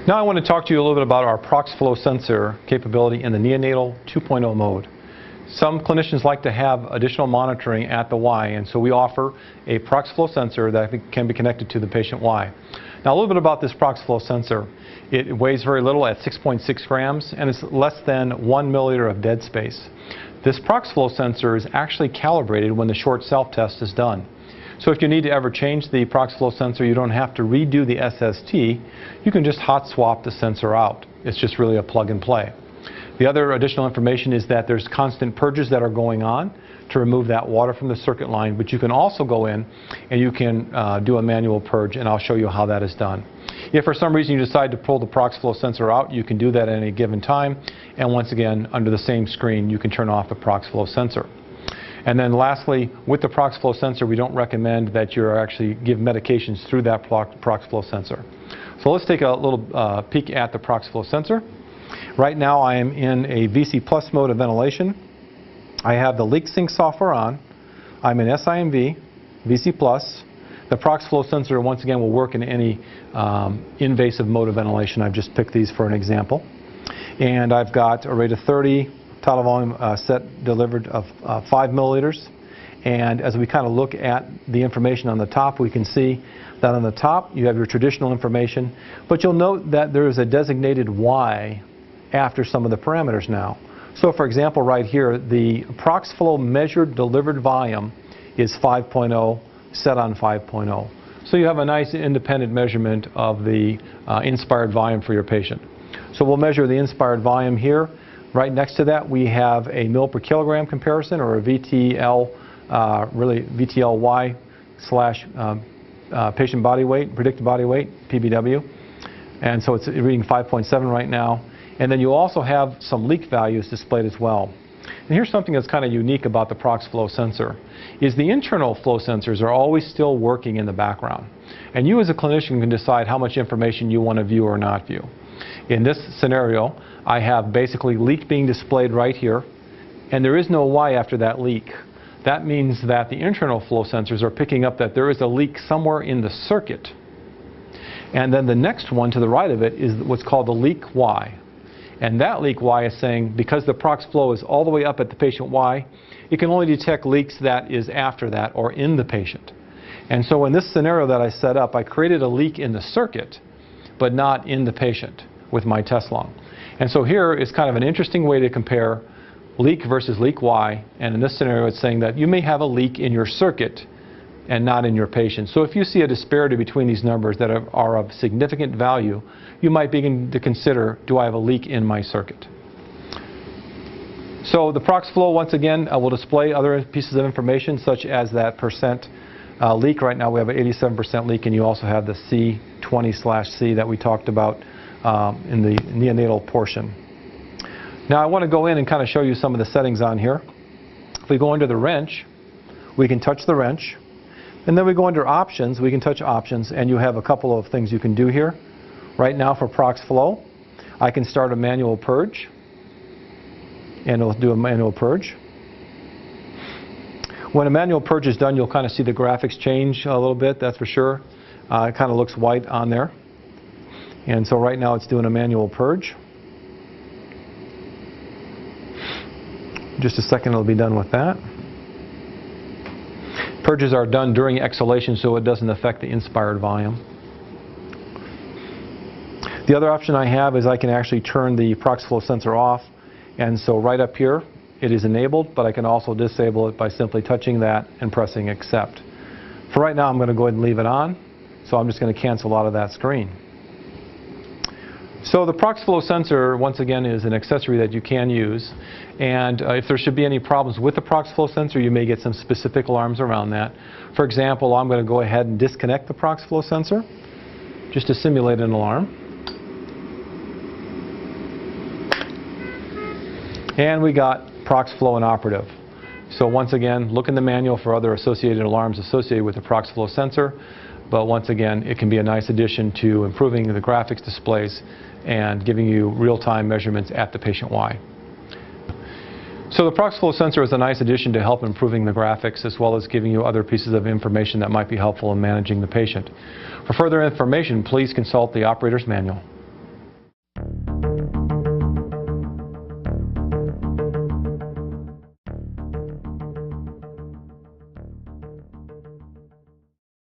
Now I want to talk to you a little bit about our Proximal sensor capability in the neonatal 2.0 mode. Some clinicians like to have additional monitoring at the Y, and so we offer a Proximal sensor that can be connected to the patient Y. Now a little bit about this Proximal sensor. It weighs very little at 6.6 grams and it's less than 1 milliliter of dead space. This Proximal sensor is actually calibrated when the short self-test is done. So if you need to ever change the Proximal sensor, you don't have to redo the SST. You can just hot swap the sensor out. It's just really a plug and play. The other additional information is that there's constant purges that are going on to remove that water from the circuit line, but you can also go in and you can do a manual purge, and I'll show you how that is done. If for some reason you decide to pull the Proximal sensor out, you can do that at any given time, and once again, under the same screen, you can turn off the Proximal sensor. And then lastly, with the Proximal sensor, we don't recommend that you actually give medications through that Proximal sensor. So let's take a little peek at the Proximal sensor. Right now I am in a VC Plus mode of ventilation. I have the leak sync software on. I'm in SIMV, VC Plus. The Proximal sensor once again will work in any invasive mode of ventilation. I've just picked these for an example. And I've got a rate of 30. Total volume set delivered of 5 milliliters, and as we kind of look at the information on the top, we can see that on the top you have your traditional information, but you'll note that there is a designated Y after some of the parameters now. So for example, right here, the Proximal measured delivered volume is 5.0, set on 5.0. So you have a nice independent measurement of the inspired volume for your patient. So we'll measure the inspired volume here. Right next to that we have a mil per kilogram comparison, or a VTL, really VTLY slash patient body weight, predicted body weight, PBW. And so it's reading 5.7 right now. And then you also have some leak values displayed as well. And here's something that's kind of unique about the Proximal sensor, is the internal flow sensors are always still working in the background. And you as a clinician can decide how much information you want to view or not view. In this scenario, I have basically leak being displayed right here, and there is no Y after that leak. That means that the internal flow sensors are picking up that there is a leak somewhere in the circuit. And then the next one to the right of it is what's called the leak Y. And that leak Y is saying, because the prox flow is all the way up at the patient Y, it can only detect leaks that is after that or in the patient. And so in this scenario that I set up, I created a leak in the circuit, but not in the patient with my test lung. And so here is kind of an interesting way to compare leak versus leak Y, and in this scenario it's saying that you may have a leak in your circuit and not in your patient. So if you see a disparity between these numbers that are of significant value, you might begin to consider, do I have a leak in my circuit? So the prox flow once again will display other pieces of information such as that percent leak. Right now we have an 87% leak, and you also have the C20/C that we talked about in the neonatal portion. Now I want to go in and kind of show you some of the settings on here. If we go under the wrench, we can touch the wrench, and then we go under options, we can touch options, and you have a couple of things you can do here. Right now for prox flow, I can start a manual purge, and it'll do a manual purge. When a manual purge is done, you'll kind of see the graphics change a little bit, that's for sure. It kind of looks white on there. And so right now it's doing a manual purge. Just a second, it'll be done with that. Purges are done during exhalation, so it doesn't affect the inspired volume. The other option I have is I can actually turn the Proximal sensor off, and so right up here it is enabled, but I can also disable it by simply touching that and pressing accept. For right now I'm going to go ahead and leave it on, so I'm just going to cancel out of that screen. So the Proximal sensor, once again, is an accessory that you can use, and if there should be any problems with the Proximal sensor, you may get some specific alarms around that. For example, I'm going to go ahead and disconnect the Proximal sensor just to simulate an alarm. And we got prox flow inoperative. So once again, look in the manual for other associated alarms associated with the Proximal sensor. But once again, it can be a nice addition to improving the graphics displays and giving you real-time measurements at the patient Y. So the Proximal sensor is a nice addition to help improving the graphics, as well as giving you other pieces of information that might be helpful in managing the patient. For further information, please consult the operator's manual.